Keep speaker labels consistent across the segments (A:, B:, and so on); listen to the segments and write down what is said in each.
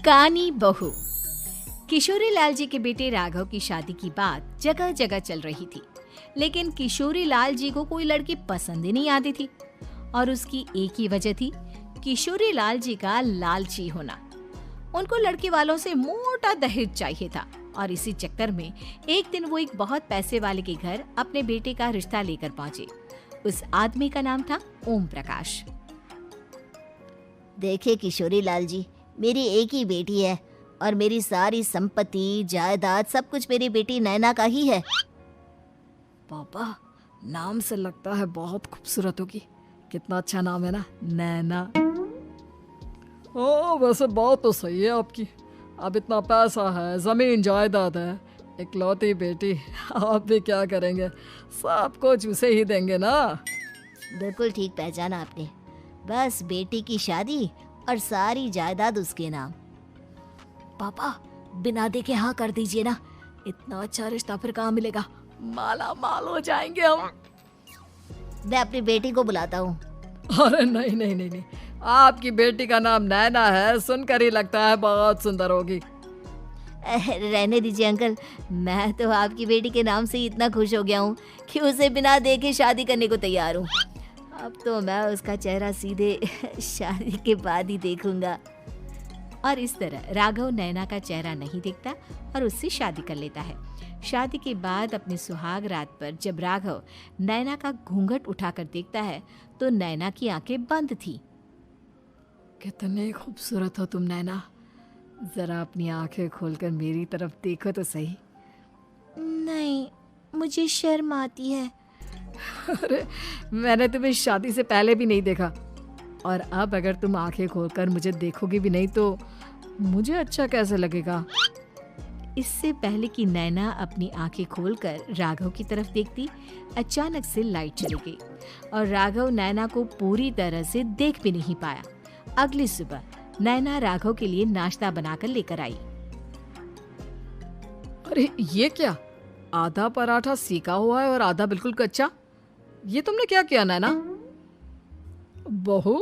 A: कानी बहू। किशोरी लाल जी के बेटे राघव की शादी की बात जगह जगह चल रही थी, लेकिन किशोरी लाल जी को कोई लड़की पसंद ही नहीं आती थी। और उसकी एक ही वजह थी, किशोरी लाल जी का लालची होना। उनको लड़की वालों से मोटा दहेज चाहिए था और इसी चक्कर में एक दिन वो एक बहुत पैसे वाले के घर अपने बेटे का रिश्ता लेकर पहुंचे। उस आदमी का नाम था ओम प्रकाश।
B: देखिए किशोरी लाल जी, मेरी एक ही बेटी है और मेरी सारी संपत्ति जायदाद सब कुछ मेरी बेटी नैना का ही है।
C: पापा, नाम से लगता है बहुत खूबसूरत होगी। कितना अच्छा नाम है ना, नैना। ओ, वैसे बात तो सही है आपकी। अब इतना पैसा है, जमीन जायदाद है, इकलौती बेटी, आप भी क्या करेंगे? सब कुछ उसे ही देंगे ना।
B: बिल्कुल ठीक पहचाना आपने। बस बेटी की शादी और सारी जायदाद उसके नाम।
C: पापा, बिना देखे हाँ कर दीजिए ना। इतना अच्छा रिश्ता फिर कहाँ मिलेगा? माला माल हो जाएंगे हम।
B: मैं अपनी बेटी को बुलाता हूँ।
C: अरे नहीं नहीं नहीं नहीं, आपकी बेटी का नाम नैना है, सुनकर ही लगता है बहुत सुंदर होगी।
B: रहने दीजिए अंकल, मैं तो आपकी बेटी के नाम से ही इतना खुश हो गया हूँ कि उसे बिना देखे शादी करने को तैयार हूँ। अब तो मैं उसका चेहरा सीधे शादी के बाद ही देखूंगा।
A: और इस तरह राघव नैना का चेहरा नहीं देखता और उससे शादी कर लेता है। शादी के बाद अपनी सुहाग रात पर जब राघव नैना का घूंघट उठाकर देखता है तो नैना की आंखें बंद थी।
C: कितनी खूबसूरत हो तुम नैना, जरा अपनी आंखें खोलकर मेरी तरफ देखो तो सही।
B: नहीं, मुझे शर्म आती है।
C: अरे, मैंने तुम्हें शादी से पहले भी नहीं देखा और अब अगर तुम आंखें खोलकर मुझे देखोगी भी नहीं तो मुझे अच्छा कैसे लगेगा?
A: इससे पहले कि नैना अपनी आंखें खोलकर राघव की तरफ देखती, अचानक से लाइट चली गई और राघव नैना को पूरी तरह से देख भी नहीं पाया। अगली सुबह नैना राघव के लिए नाश्ता बनाकर लेकर आई।
C: अरे ये क्या, आधा पराठा सेका हुआ है और आधा बिल्कुल कच्चा। ये तुमने क्या किया नैना? बहू,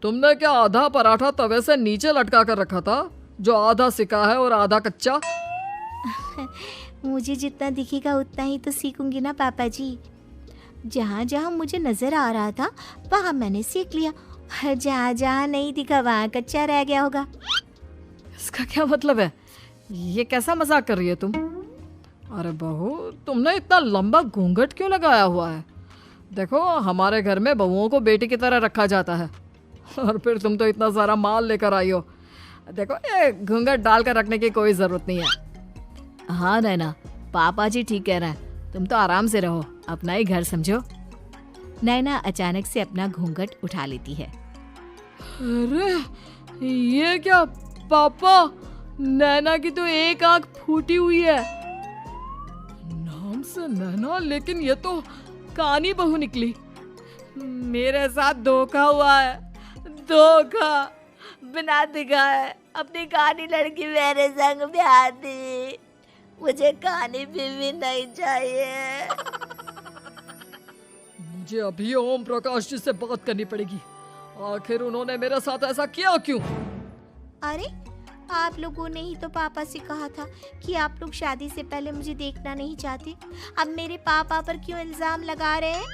C: तुमने क्या आधा पराठा तवे से नीचे लटका कर रखा था जो आधा सेका है और आधा कच्चा?
B: मुझे जितना दिखेगा उतना ही तो सीखूंगी ना पापा जी। जहाँ जहाँ मुझे नजर आ रहा था वहाँ मैंने सीख लिया, जहाँ जहाँ नहीं दिखा वहाँ कच्चा रह गया होगा।
C: इसका क्या मतलब है? ये कैसा मजाक कर रही है तुम? अरे बहू, तुमने इतना लंबा घूंघट क्यों लगाया हुआ है? देखो, हमारे घर में बहुओं को बेटी की तरह रखा जाता है और फिर तुम तो इतना सारा माल लेकर आई हो। देखो, ये घूंघट डालकर रखने की कोई जरूरत नहीं है। हाँ नैना, पापा जी ठीक कह रहे हैं, तुम तो आराम से रहो, अपना ही घर समझो।
A: नैना अचानक से अपना घूंघट उठा लेती है।
C: अरे ये क्या पापा, नैना की तो एक आंख फूटी हुई है। नाम से नैना, लेकिन ये तो कानी बहू निकली। मेरे साथ धोखा हुआ है, धोखा।
B: बिना दिखाए अपनी कानी लड़की मेरे संग ब्याह दी। मुझे कानी बीवी नहीं चाहिए।
C: मुझे अभी ओम प्रकाश जी से बात करनी पड़ेगी। आखिर उन्होंने मेरे साथ ऐसा किया क्यों?
B: अरे, आप लोगों ने ही तो पापा से कहा था कि आप लोग शादी से पहले मुझे देखना नहीं चाहते। अब मेरे पापा पर क्यों इल्जाम लगा रहे हैं?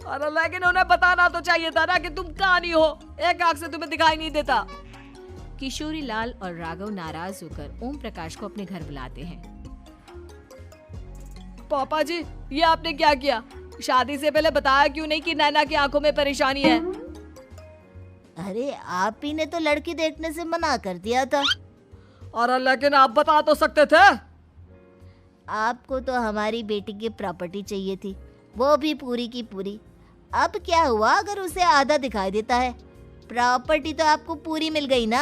C: अरे लेकिन उन्हें बताना तो चाहिए था ना कि तुम कानी हो, एक आंख से तुम्हें दिखाई नहीं देता।
A: किशोरी लाल और राघव नाराज होकर ओम प्रकाश को अपने घर बुलाते हैं।
C: पापा जी, ये आपने क्या किया? शादी से पहले बताया क्यों नहीं कि नैना की आंखों में परेशानी है?
B: अरे, आप ही ने तो लड़की देखने से मना कर दिया था।
C: अरे लेकिन आप बता तो सकते थे।
B: आपको तो हमारी बेटी की प्रॉपर्टी चाहिए थी, वो भी पूरी की पूरी। अब क्या हुआ अगर उसे आधा दिखाई देता है? प्रॉपर्टी तो आपको पूरी मिल गई ना।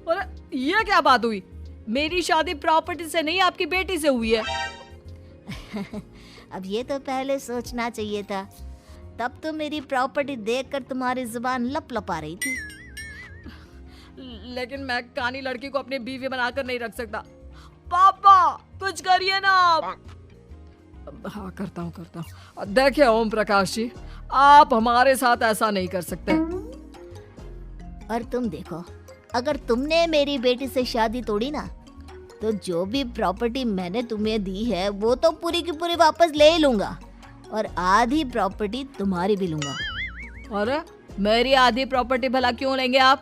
C: अरे ये क्या बात हुई? मेरी शादी प्रॉपर्टी से नहीं, आपकी बेटी से हुई है।
B: अब ये तो पहले सोचना चाहिए था, तब तो मेरी प्रॉपर्टी देखकर तुम्हारी जुबान लप लपा रही थी।
C: लेकिन मैं कानी लड़की को अपनी बीवी बनाकर नहीं रख सकता। पापा, कुछ करिए ना आप। हाँ, करता हूँ। देखिए ओम प्रकाश जी, आप हमारे साथ ऐसा नहीं कर सकते।
B: और तुम देखो, अगर तुमने मेरी बेटी से शादी तोड़ी ना, तो जो भी प्रॉपर्टी मैंने तुम्हें दी है वो तो पूरी की पूरी वापस ले ही लूंगा, और आधी प्रॉपर्टी तुम्हारी भी लूंगा।
C: अरे मेरी आधी प्रॉपर्टी भला क्यों लेंगे आप?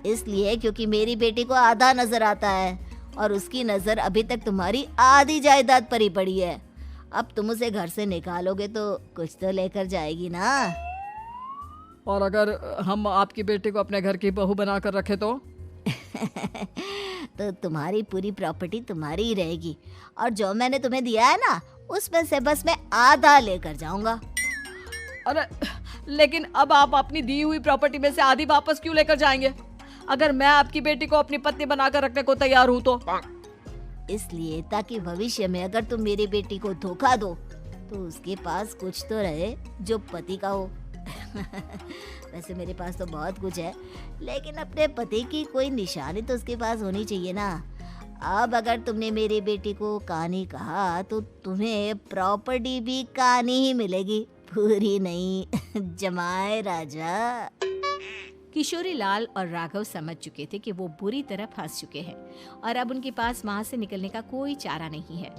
B: इसलिए क्योंकि मेरी बेटी को आधा नजर आता है और उसकी नजर अभी तक तुम्हारी आधी जायदाद पर ही पड़ी है। अब तुम उसे घर से निकालोगे तो कुछ तो लेकर जाएगी ना।
C: और अगर हम आपकी बेटी को अपने घर की बहू बनाकर रखे तो?
B: तो तुम्हारी पूरी प्रॉपर्टी तुम्हारी ही रहेगी, और जो मैंने तुम्हें दिया है ना, उसमें से बस मैं आधा लेकर जाऊंगा।
C: अरे लेकिन अब आप अपनी दी हुई प्रॉपर्टी में से आधी वापस क्यों लेकर जाएंगे? अगर मैं आपकी बेटी को अपनी पत्नी बनाकर रखने को तैयार हूँ तो?
B: इसलिए ताकि भविष्य में अगर तुम मेरी बेटी को धोखा दो तो उसके पास कुछ तो रहे जो पति का हो। वैसे मेरे पास तो बहुत कुछ है, लेकिन अपने पति की कोई निशानी तो उसके पास होनी चाहिए ना। अब अगर तुमने मेरी बेटी को कानी कहा तो तुम्हें प्रॉपर्टी भी कानी ही मिलेगी, पूरी नहीं। जमाए राजा।
A: किशोरी लाल और राघव समझ चुके थे कि वो बुरी तरह फंस चुके हैं और अब उनके पास वहां से निकलने का कोई चारा नहीं है।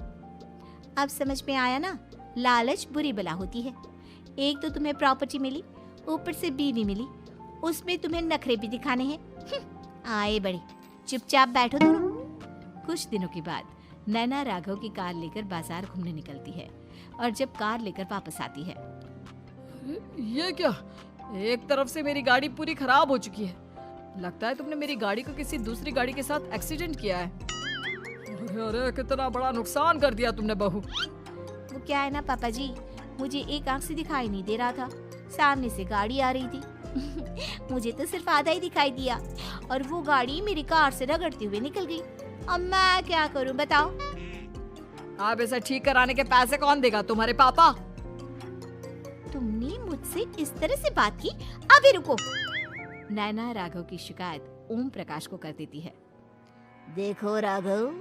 A: अब समझ में आया ना, लालच बुरी बला होती है। एक तो तुम्हें प्रॉपर्टी मिली, ऊपर से बीवी मिली, उसमें तुम्हें नखरे भी दिखाने हैं। आए बड़े, चुपचाप बैठो दोनों। कुछ दिनों के बाद नैना राघव की कार लेकर बाजार घूमने निकलती है और जब कार लेकर वापस आती है,
C: ये क्या? एक तरफ से मेरी गाड़ी पूरी खराब हो चुकी है। लगता है तुमने मेरी गाड़ी को किसी दूसरी गाड़ी के साथ एक्सीडेंट किया है। अरे कितना बड़ा नुकसान कर दिया तुमने बहू।
A: वो क्या है ना पापा जी, मुझे एक आंख से दिखाई नहीं दे रहा था, सामने से गाड़ी आ रही थी। मुझे तो सिर्फ आधा ही दिखाई दिया और वो गाड़ी मेरी कार से रगड़ते हुए निकल गई। अब मैं क्या करूं बताओ?
C: आप इसे ठीक कराने के पैसे कौन देगा? तुम्हारे पापा?
A: तुमने मुझसे इस तरह से बात की? अभी रुको। नैना राघव की शिकायत ओम प्रकाश को कर देती है।
B: देखो राघव,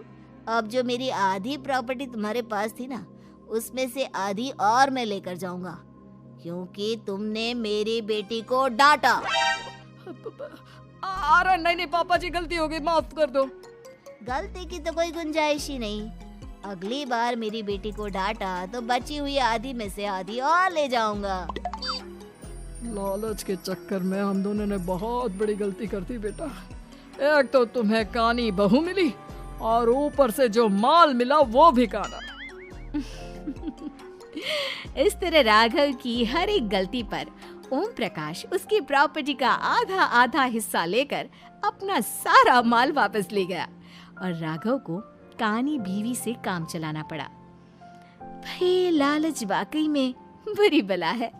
B: अब जो मेरी आधी प्रॉपर्टी तुम्हारे पास थी ना, उसमें से आधी और मैं लेकर जाऊंगा, क्योंकि तुमने मेरी बेटी को डांटा।
C: अरे नहीं नहीं पापा जी, गलती हो गई, माफ कर दो।
B: गलती की तो कोई गुंजाइश ही नहीं। अगली बार मेरी बेटी को डांटा तो बची हुई आधी में से आधी और ले जाऊंगा।
C: लालच के चक्कर में हम दोनों ने बहुत बड़ी गलती कर दी बेटा। एक तो तुम्हें कानी बहू मिली और ऊपर से जो माल मिला वो भी काना।
A: इस तरह राघव की हर एक गलती पर ओम प्रकाश उसकी प्रॉपर्टी का आधा आधा हिस्सा लेकर अपना सारा माल वापस ले गया और राघव को कानी बीवी से काम चलाना पड़ा। भाई लालच वाकई में बुरी बला है।